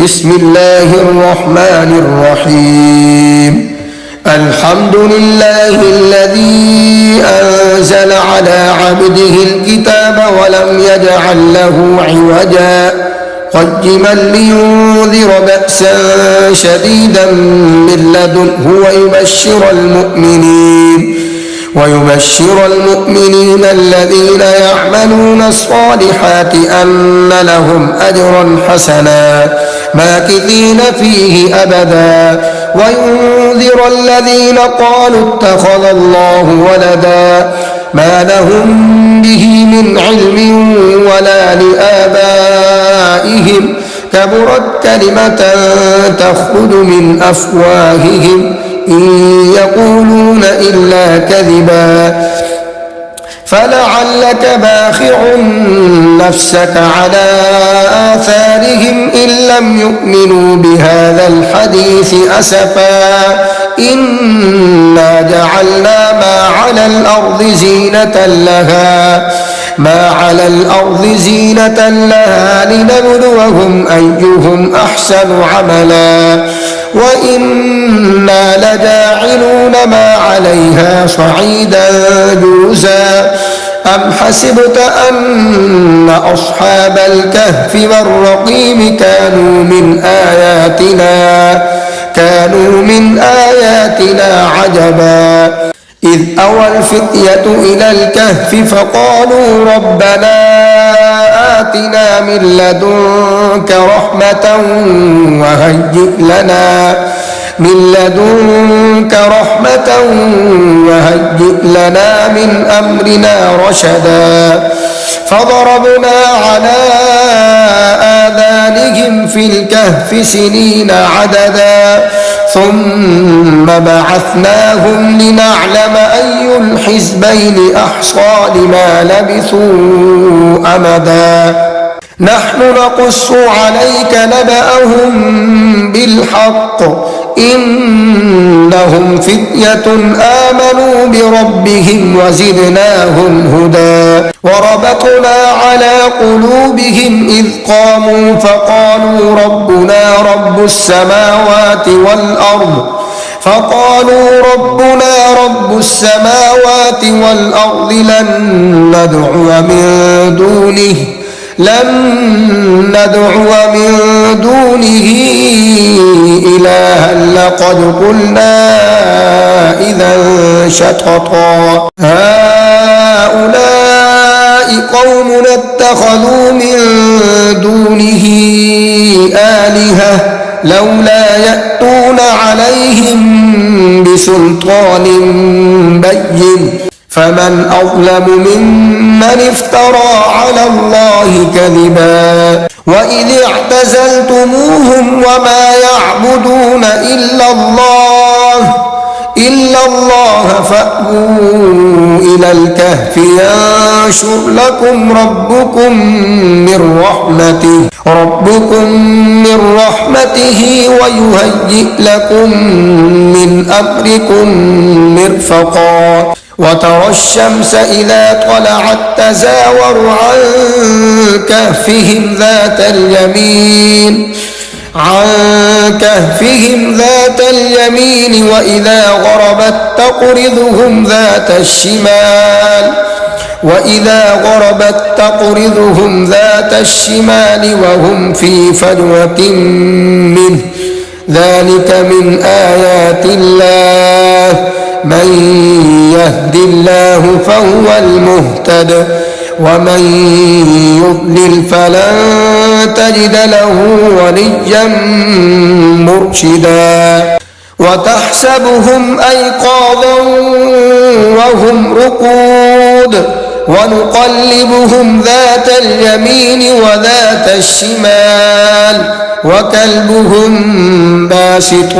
بسم الله الرحمن الرحيم. الحمد لله الذي أنزل على عبده الكتاب ولم يجعل له عوجا قيما لينذر بأسا شديدا من لدنه ويبشر المؤمنين الذين يعملون الصالحات أن لهم أجرا حسنا ماكثين فيه أبدا وينذر الذين قالوا اتخذ الله ولدا ما لهم به من علم ولا لآبائهم كبرت كلمة تخرج من أفواههم إن يقولون إلا كذبا فلعلك باخع نفسك على آثارهم إن لم يؤمنوا بهذا الحديث أسفا إنا جعلنا ما على الأرض زينة لها لنبلوهم أيهم أحسن عملا وإنا لجاعلون ما عليها صعيدا جرزا أم حسبت أن أصحاب الكهف والرقيم كانوا من آياتنا عجبا إذ أوى الفتية إلى الكهف فقالوا ربنا آتنا من لدنك رحمة وهيئ لنا من أمرنا رشدا فضربنا على آذانهم في الكهف سنين عددا ثم بعثناهم لنعلم أي الحزبين أحصى لما لبثوا أمدا نحن نقص عليك نبأهم بالحق إنهم فتية آمنوا بربهم وزدناهم هدى وربطنا على قلوبهم إذ قاموا فقالوا ربنا رب السماوات والأرض لن ندعو من دونه إلها لقد قلنا إذا شططا هؤلاء قوم اتخذوا من دونه آلهة لولا يأتون عليهم بسلطان بين فمن أظلم ممن افترى على الله كذبا وإذ اعتزلتموهم وما يعبدون إلا الله فأووا إلى الكهف ينشر لكم ربكم من رحمته ويهيئ لكم من أمركم مرفقا وترى الشمس إذا طلعت تزاور عن كهفهم ذات اليمين وإذا غربت تقرضهم ذات الشمال وهم في فجوة منه ذلك من آيات الله من يهد الله فهو المهتد ومن يضلل فلن تجد له وليا مرشدا وتحسبهم أيقاظا وهم رقود ونقلبهم ذات اليمين وذات الشمال وكلبهم باسط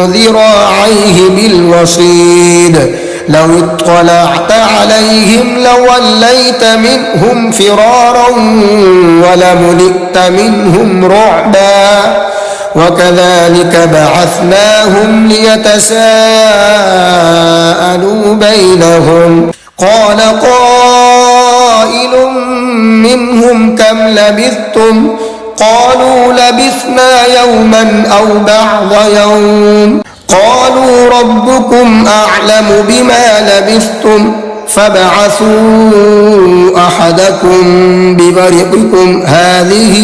ذراعيه بالوصيد لو اطلعت عليهم لوليت منهم فرارا ولملئت منهم رعبا وكذلك بعثناهم ليتساءلوا بينهم قال قائل منهم كم لبثتم قالوا لبثنا يوما أو بعض يوم قالوا ربكم أعلم بما لبثتم فابعثوا أحدكم بورقكم هذه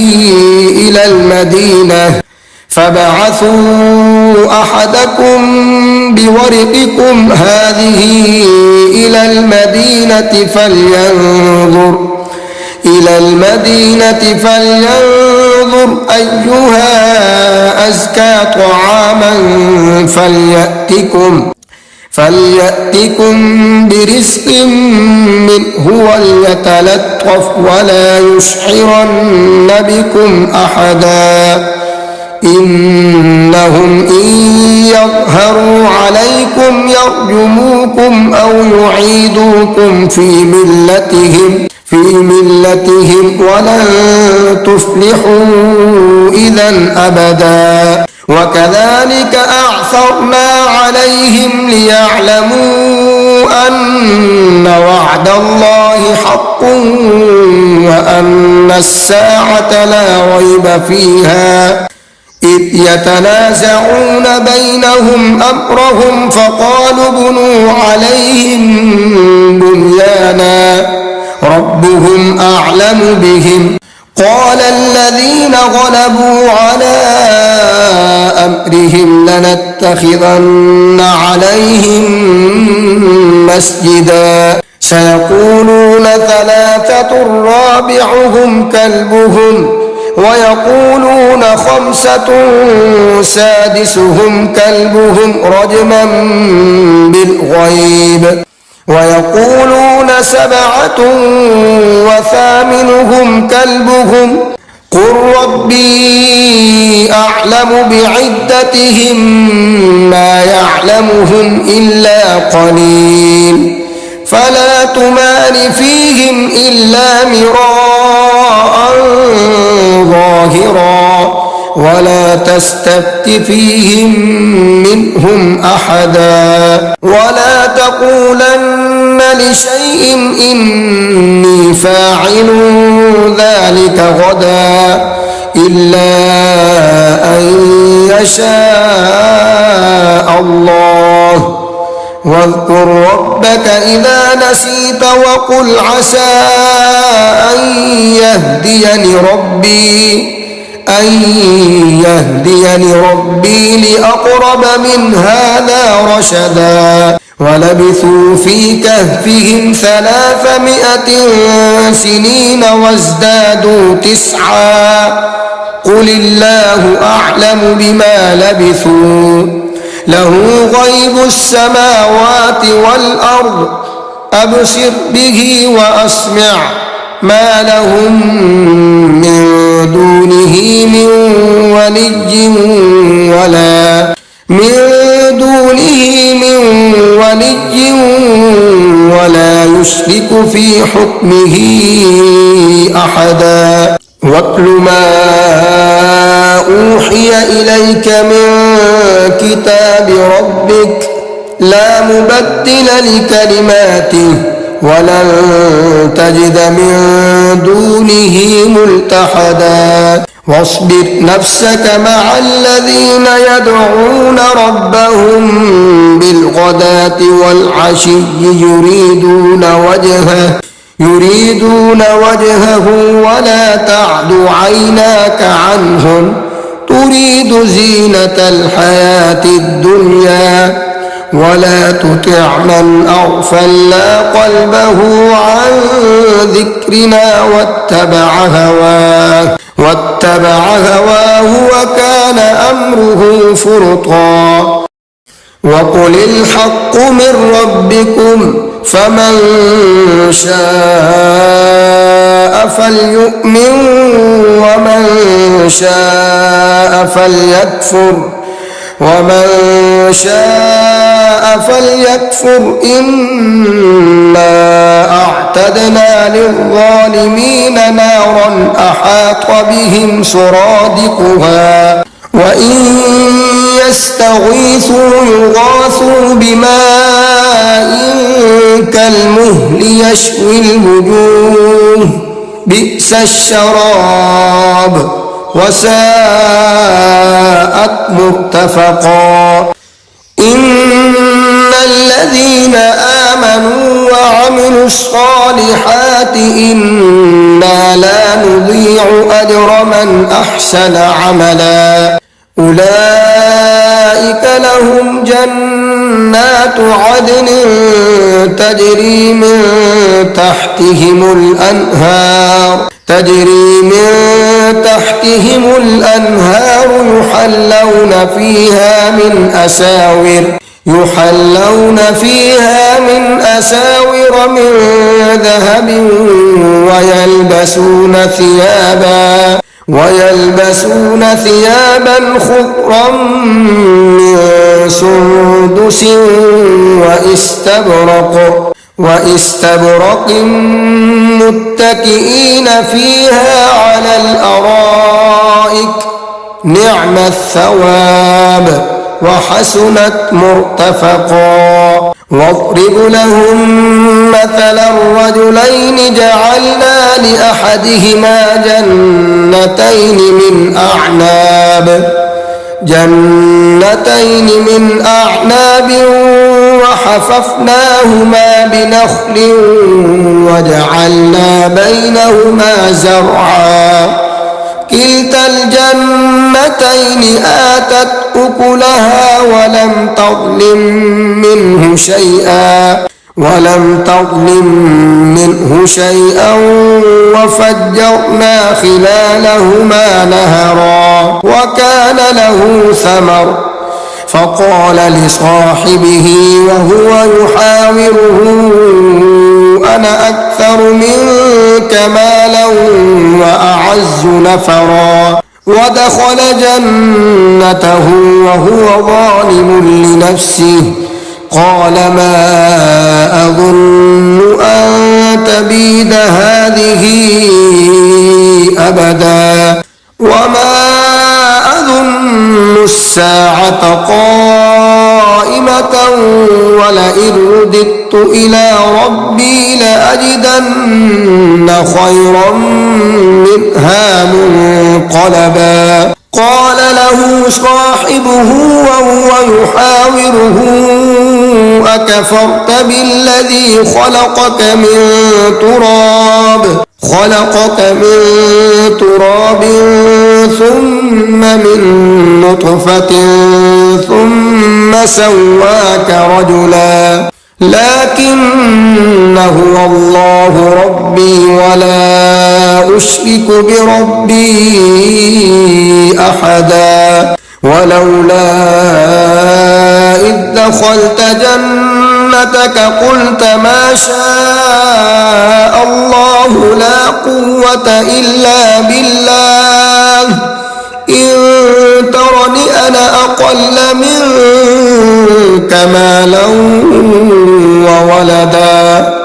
إلى المدينة فلينظر أيها أزكى طعاما فليأتكم برزق منه وليتلطف ولا يشعرن بكم أحدا إنهم إن يظهروا عليكم يرجموكم أو يعيدوكم في ملتهم ولن تفلحوا إذا أبدا وكذلك أعثرنا عليهم ليعلموا أن وعد الله حق وأن الساعة لا ريب فيها إذ يتنازعون بينهم أمرهم فقالوا ابنوا عليهم بنيانا ربهم أعلم بهم قال الذين غلبوا على أمرهم لنتخذن عليهم مسجدا سيقولون ثلاثة رابعهم كلبهم ويقولون خمسة سادسهم كلبهم رجما بالغيب ويقولون سبعة وثامنهم كلبهم قل ربي أعلم بعدتهم ما يعلمهم إلا قليل فلا تمار فيهم إلا مراء ظاهرا ولا تستفت فيهم منهم أحدا ولا تقولن لشيء إني فاعل ذلك غدا إلا أن يشاء الله واذكر ربك إذا نسيت وقل عسى أن يهديني ربي لأقرب من هذا رشدا ولبثوا في كهفهم 300 سنين وازدادوا 9 قل الله أعلم بما لبثوا له غيب السماوات والأرض أبصر به وأسمع ما لهم من دونه من ولي ولا يشرك في حكمه أحدا واتل ما أوحي إليك من كتاب ربك لا مبدل لكلماته ولن تجد من دونه ملتحدا واصبر نفسك مع الذين يدعون ربهم بالغداة والعشي يريدون وجهه ولا تعد عيناك عنهم تريد زينة الحياة الدنيا ولا تطع من أغفلنا قلبه عن ذكرنا واتبع هواه وكان أمره فرطا وقل الحق من ربكم فمن شاء فليؤمن ومن شاء فليكفر إنا أعتدنا للظالمين نارا أحاط بهم سرادقها وإن يستغيثوا يغاثوا بماء كالمهل يشوي الوجوه بئس الشراب وساءت مرتفقا إن الذين آمنوا وعملوا الصالحات إنا لا نضيع أجر من أحسن عملا أولئك لهم جنات عدن تجري من تحتهم الأنهار يحلون فيها من أساور من ذهب ويلبسون ثيابا خضرا من سندس واستبرق متكئين فيها على الأرائك نعم الثواب وحسنت مرتفقا واضرب لهم مثلا الرجلين جعلنا لأحدهما جنتين من أعناب وحففناهما بنخل وجعلنا بينهما زرعا كلتا الجنتين آتت أكلها ولم تظلم منه شيئا وفجرنا خلالهما نهرا وكان له ثمر فقال لصاحبه وهو يحاوره أنا أكثر منك مالا وأعز نفرا ودخل جنته وهو ظالم لنفسه قال ما أظن أن تبيد هذه أبدا وما أظن الساعة قائمة ولئن رددت إلى ربي لأجدن خيرا منها منقلبا قال له صاحبه وهو يحاوره أكفرت بالذي خلقك من تراب ثم من نطفة ثم سواك رجلا لكن هو الله ربي ولا أشرك بربي أحدا ولولا إذ دخلت جنتك قلت ما شاء الله لا قوة إلا بالله إن ترني أنا أقل منك مالا وولدا